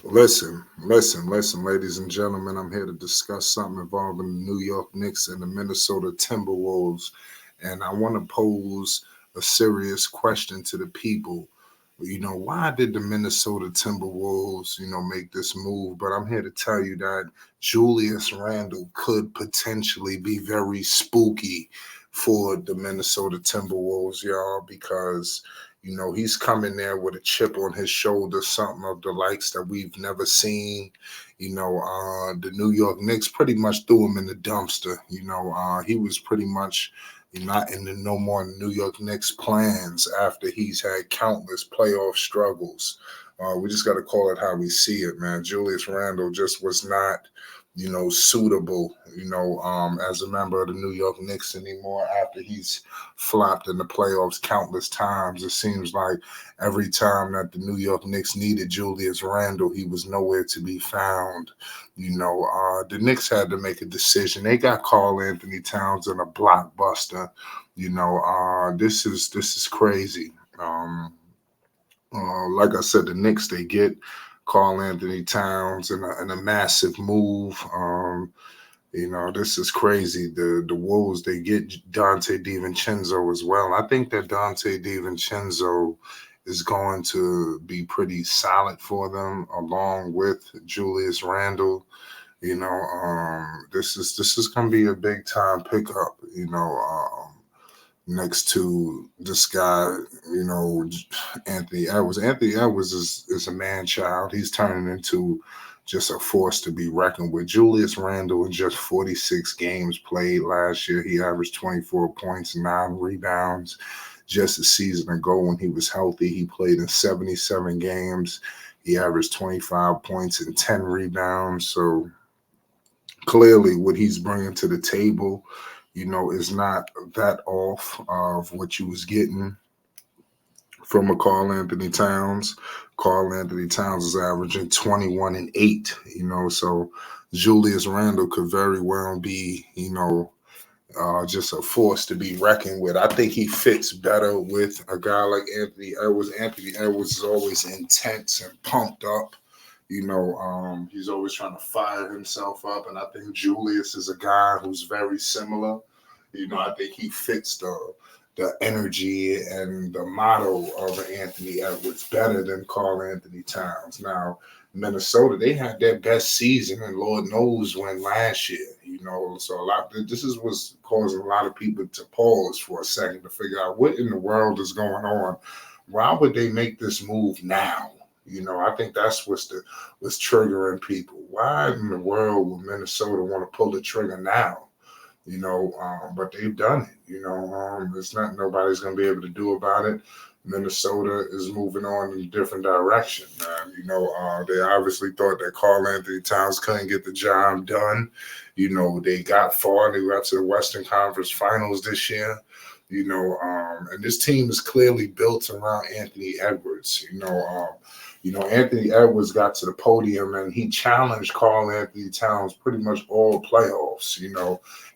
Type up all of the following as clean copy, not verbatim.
Listen, ladies and gentlemen. I'm here to discuss something involving the New York Knicks and the Minnesota Timberwolves. And I want to pose a serious question to the people. Why did the Minnesota Timberwolves, make this move? But I'm here to tell you that Julius Randle could potentially be very spooky for the Minnesota Timberwolves, y'all, because he's coming there with a chip on his shoulder, something of the likes that we've never seen. The New York Knicks pretty much threw him in the dumpster. He was pretty much not in the no more New York Knicks plans after he's had countless playoff struggles. We just got to call it how we see it, man. Julius Randle just was not, suitable, as a member of the New York Knicks anymore after he's flopped in the playoffs countless times. It seems like every time that the New York Knicks needed Julius Randle, he was nowhere to be found. The Knicks had to make a decision. They got Karl Anthony Towns in a blockbuster. This is crazy. Like I said, the Knicks, they get Karl Anthony Towns in a massive move. This is crazy. The Wolves, they get Dante DiVincenzo as well. I think that Dante DiVincenzo is going to be pretty solid for them, along with Julius Randle. This is going to be a big time pickup. Next to this guy, Anthony Edwards. Anthony Edwards is a man child. He's turning into just a force to be reckoned with. Julius Randle, in just 46 games played last year, he averaged 24 points, 9 rebounds. Just a season ago, when he was healthy, he played in 77 games. He averaged 25 points and 10 rebounds. So clearly what he's bringing to the table, is not that off of what you was getting from a Karl Anthony Towns. Karl Anthony Towns is averaging 21 and 8, so Julius Randle could very well be, just a force to be reckoned with. I think he fits better with a guy like Anthony Edwards. Anthony Edwards is always intense and pumped up. He's always trying to fire himself up, and I think Julius is a guy who's very similar. I think he fits the energy and the motto of Anthony Edwards better than Karl Anthony Towns. Now, Minnesota, they had their best season, and Lord knows when last year. So this is what's causing a lot of people to pause for a second to figure out what in the world is going on. Why would they make this move now? I think that's what's triggering people. Why in the world would Minnesota want to pull the trigger now? But they've done it. There's nobody's going to be able to do about it. Minnesota is moving on in a different direction. They obviously thought that Karl Anthony Towns couldn't get the job done. They got far. They got to the Western Conference Finals this year. And this team is clearly built around Anthony Edwards. Anthony Edwards got to the podium and he challenged Karl Anthony Towns pretty much all playoffs.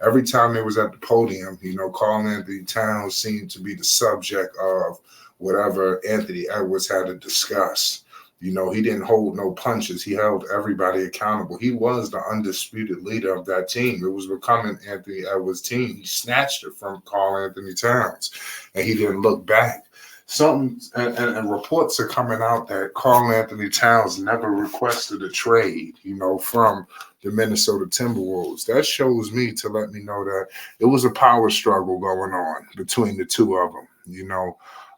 Every time they was at the podium, Karl Anthony Towns seemed to be the subject of whatever Anthony Edwards had to discuss. He didn't hold no punches. He held everybody accountable. He was the undisputed leader of that team. It was becoming Anthony Edwards' team. He snatched it from Karl Anthony Towns, and he didn't look back. And reports are coming out that Karl Anthony Towns never requested a trade, from the Minnesota Timberwolves. That shows me to let me know that it was a power struggle going on between the two of them,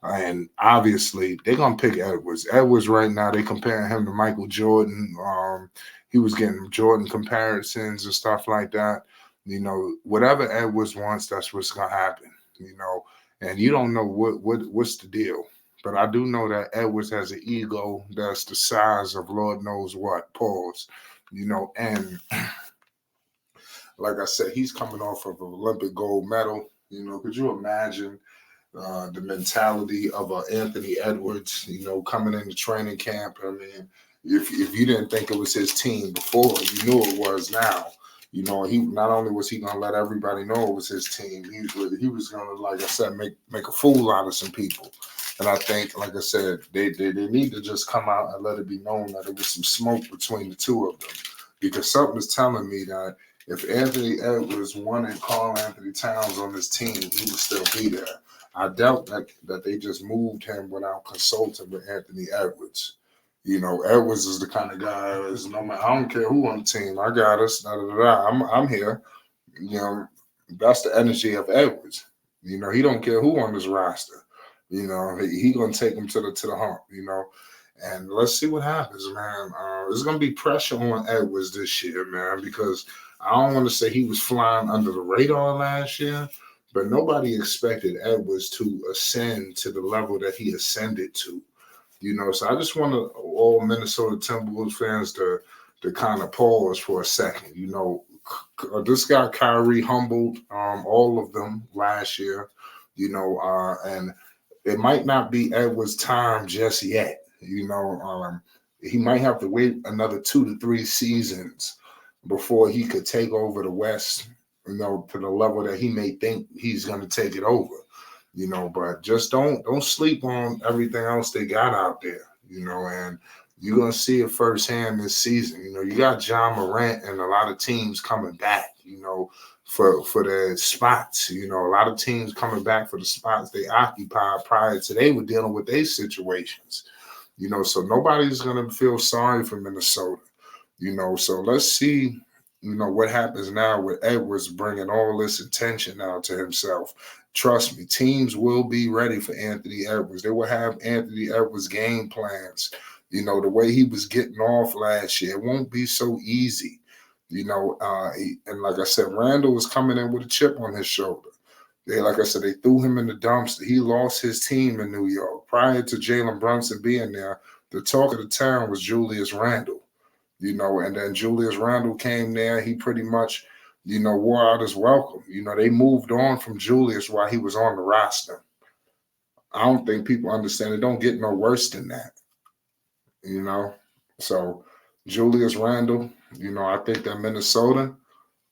And obviously, they're going to pick Edwards. Edwards right now, they comparing him to Michael Jordan. He was getting Jordan comparisons and stuff like that. Whatever Edwards wants, that's what's going to happen, And you don't know what's the deal. But I do know that Edwards has an ego that's the size of Lord knows what, pause. And like I said, he's coming off of an Olympic gold medal. Could you imagine the mentality of Anthony Edwards, coming into training camp? I mean, if you didn't think it was his team before, you knew it was now. He not only was he going to let everybody know it was his team, he was going to, like I said, make a fool out of some people. And I think, like I said, they need to just come out and let it be known that there was some smoke between the two of them. Because something is telling me that if Anthony Edwards wanted Karl Anthony Towns on his team, he would still be there. I doubt that they just moved him without consulting with Anthony Edwards. Edwards is the kind of guy is no matter. I don't care who on the team. I got us. Da, da, da, da. I'm here. You know, that's the energy of Edwards. He don't care who on this roster. He gonna take him to the hump. And let's see what happens, man. There's gonna be pressure on Edwards this year, man, because I don't want to say he was flying under the radar last year, but nobody expected Edwards to ascend to the level that he ascended to. So I just want all Minnesota Timberwolves fans to kind of pause for a second. This guy Kyrie humbled all of them last year. And it might not be Edwards' time just yet. He might have to wait another 2 to 3 seasons before he could take over the West, to the level that he may think he's going to take it over. But just don't sleep on everything else they got out there. And you're gonna see it firsthand this season. You got John Morant and a lot of teams coming back. For their spots. A lot of teams coming back for the spots they occupied prior to they were dealing with their situations. So nobody's gonna feel sorry for Minnesota. So let's see. What happens now with Edwards bringing all this attention now to himself. Trust me, teams will be ready for Anthony Edwards. They will have Anthony Edwards game plans. The way he was getting off last year, it won't be so easy. And like I said, Randle was coming in with a chip on his shoulder. Like I said, they threw him in the dumpster. He lost his team in New York. Prior to Jalen Brunson being there, the talk of the town was Julius Randle. And then Julius Randle came there. He pretty much, wore out his welcome. They moved on from Julius while he was on the roster. I don't think people understand it. Don't get no worse than that. So Julius Randle, I think that Minnesota,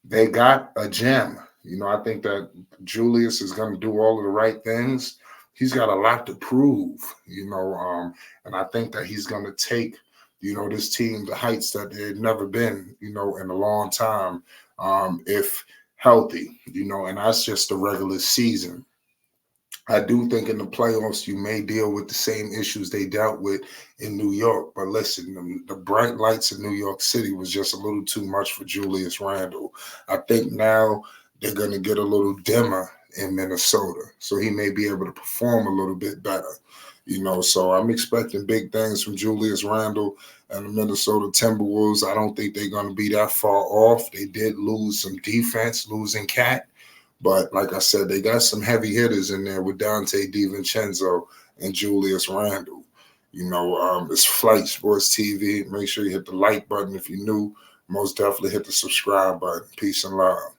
they got a gem. I think that Julius is going to do all of the right things. He's got a lot to prove, and I think that he's going to take this team to heights that they've never been, in a long time, if healthy, and that's just the regular season. I do think in the playoffs, you may deal with the same issues they dealt with in New York. But listen, the bright lights in New York City was just a little too much for Julius Randle. I think now they're going to get a little dimmer in Minnesota. So he may be able to perform a little bit better. So I'm expecting big things from Julius Randle and the Minnesota Timberwolves. I don't think they're going to be that far off. They did lose some defense, losing Cat. But like I said, they got some heavy hitters in there with Randle and DiVincenzo and Julius Randle. It's Flight Sports TV. Make sure you hit the like button if you're new. Most definitely hit the subscribe button. Peace and love.